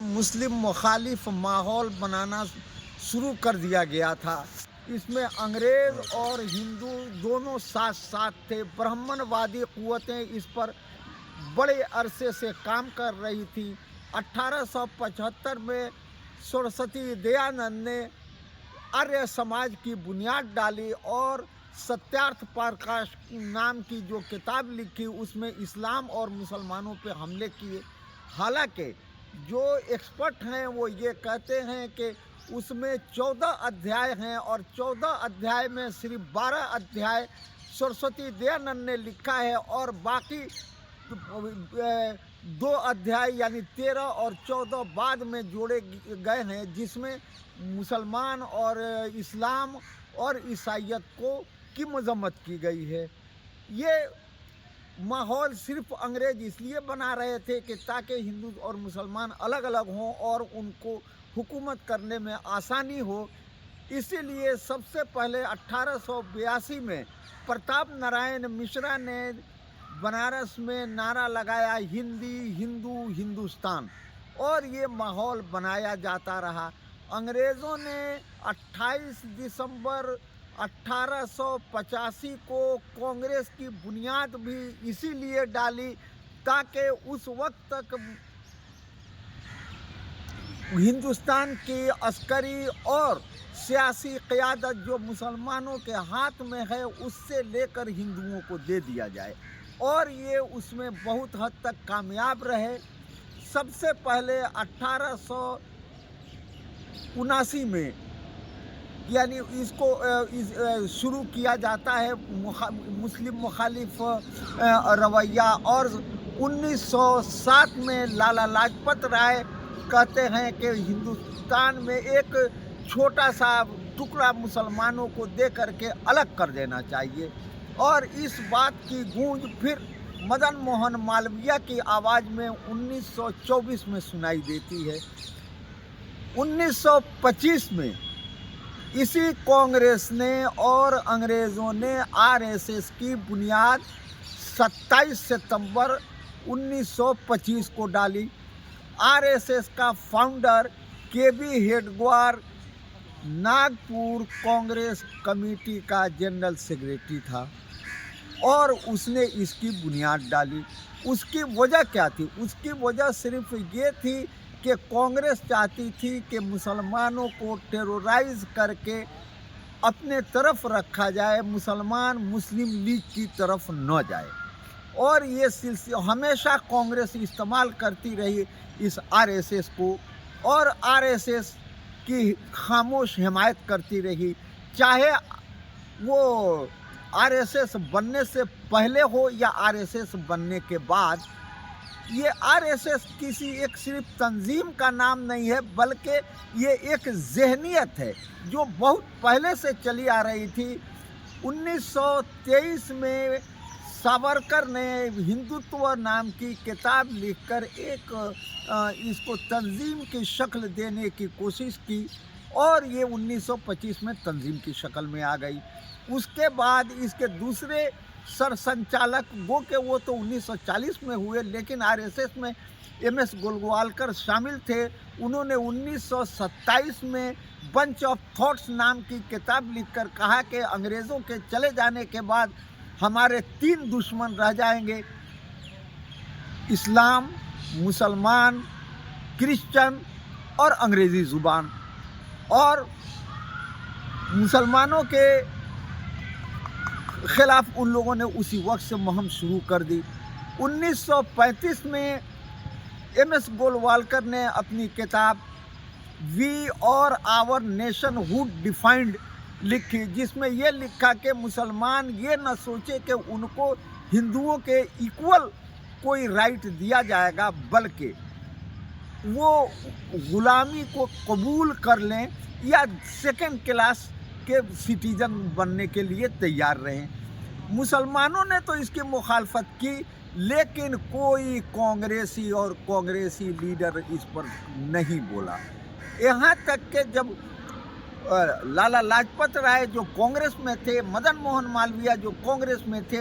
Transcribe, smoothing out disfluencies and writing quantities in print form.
مسلم مخالف ماحول بنانا شروع کر دیا گیا تھا۔ اس میں انگریز اور ہندو دونوں ساتھ ساتھ تھے۔ برہمن وادی قوتیں اس پر بڑے عرصے سے کام کر رہی تھیں۔ 1875 میں سرسوتی دیانند نے آریہ سماج کی بنیاد ڈالی اور ستیارتھ پرکاش نام کی جو کتاب لکھی، اس میں اسلام اور مسلمانوں پہ حملے کیے۔ حالانکہ جو ایکسپرٹ ہیں وہ یہ کہتے ہیں کہ اس میں 14 ادھیائے ہیں اور 14 ادھیائے میں صرف 12 ادھیائے سرسوتی دیانند نے لکھا ہے اور باقی 2 ادھیائے یعنی 13 اور 14 بعد میں جوڑے گئے ہیں، جس میں مسلمان اور اسلام اور عیسائیت کی مذمت کی گئی ہے۔ یہ ماحول صرف انگریز اس لیے بنا رہے تھے کہ تاکہ ہندو اور مسلمان الگ الگ ہوں اور ان کو حکومت کرنے میں آسانی ہو۔ اسی لیے سب سے پہلے 1882 میں پرتاپ نارائن مشرا نے بنارس میں نعرہ لگایا، ہندی ہندو ہندوستان، اور یہ ماحول بنایا جاتا رہا۔ انگریزوں نے 28 دسمبر 1885 کو کانگریس کی بنیاد بھی اسی لیے ڈالی تاکہ اس وقت تک ہندوستان کی عسکری اور سیاسی قیادت جو مسلمانوں کے ہاتھ میں ہے اس سے لے کر ہندوؤں کو دے دیا جائے، اور یہ اس میں بہت حد تک کامیاب رہے۔ سب سے پہلے 1879 میں یعنی اس کو شروع کیا جاتا ہے مسلم مخالف رویہ، اور 1907 میں لالا لاجپت رائے کہتے ہیں کہ ہندوستان میں ایک چھوٹا سا ٹکڑا مسلمانوں کو دے کر کے الگ کر دینا چاہیے، اور اس بات کی گونج پھر مدن موہن مالویہ کی آواز میں 1924 میں سنائی دیتی ہے۔ 1925 میں اسی کانگریس نے اور انگریزوں نے RSS کی بنیاد 27 ستمبر 1925 کو ڈالی۔ RSS کا founder KB Hedgewar Nagpur Congress committee کا جنرل سیکریٹری تھا اور اس نے اس کی بنیاد ڈالی۔ اس کی وجہ کیا تھی؟ اس کی وجہ صرف یہ تھی کہ کانگریس چاہتی تھی کہ مسلمانوں کو ٹیرورائز کر کے اپنے طرف رکھا جائے، مسلمان مسلم لیگ کی طرف نہ جائے، اور یہ سلسلہ ہمیشہ کانگریس استعمال کرتی رہی اس RSS کو، اور RSS کی خاموش حمایت کرتی رہی، چاہے وہ RSS بننے سے پہلے ہو یا RSS بننے کے بعد۔ یہ RSS کسی ایک صرف تنظیم کا نام نہیں ہے، بلکہ یہ ایک ذہنیت ہے جو بہت پہلے سے چلی آ رہی تھی۔ 1923 میں ساورکر نے ہندوتو نام کی کتاب لکھ کر اس کو تنظیم کی شکل دینے کی کوشش کی، اور یہ 1925 میں تنظیم کی شکل میں آ گئی۔ اس کے بعد اس کے دوسرے سر سنچالک گو کہ وہ تو 1940 میں ہوئے، لیکن RSS میں MS گولوالکر شامل تھے۔ انہوں نے 1927 میں بنچ آف تھاٹس نام کی کتاب لکھ کر کہا کہ انگریزوں کے چلے جانے کے بعد ہمارے 3 دشمن رہ جائیں گے: اسلام، مسلمان، کرسچن اور انگریزی زبان، اور مسلمانوں کے خلاف ان لوگوں نے اسی وقت سے مہم شروع کر دی۔ 1935 میں MS گولوالکر نے اپنی کتاب وی اور آور نیشن ہوڈ ڈیفائنڈ لکھی، جس میں یہ لکھا کہ مسلمان یہ نہ سوچے کہ ان کو ہندوؤں کے ایکول کوئی رائٹ دیا جائے گا، بلکہ وہ غلامی کو قبول کر لیں یا سیکنڈ کلاس کے سٹیزن بننے کے لیے تیار رہیں۔ مسلمانوں نے تو اس کی مخالفت کی، لیکن کوئی کانگریسی اور کانگریسی لیڈر اس پر نہیں بولا، یہاں تک کہ جب لالا لاجپت رائے جو کانگریس میں تھے، مدن موہن مالویہ جو کانگریس میں تھے،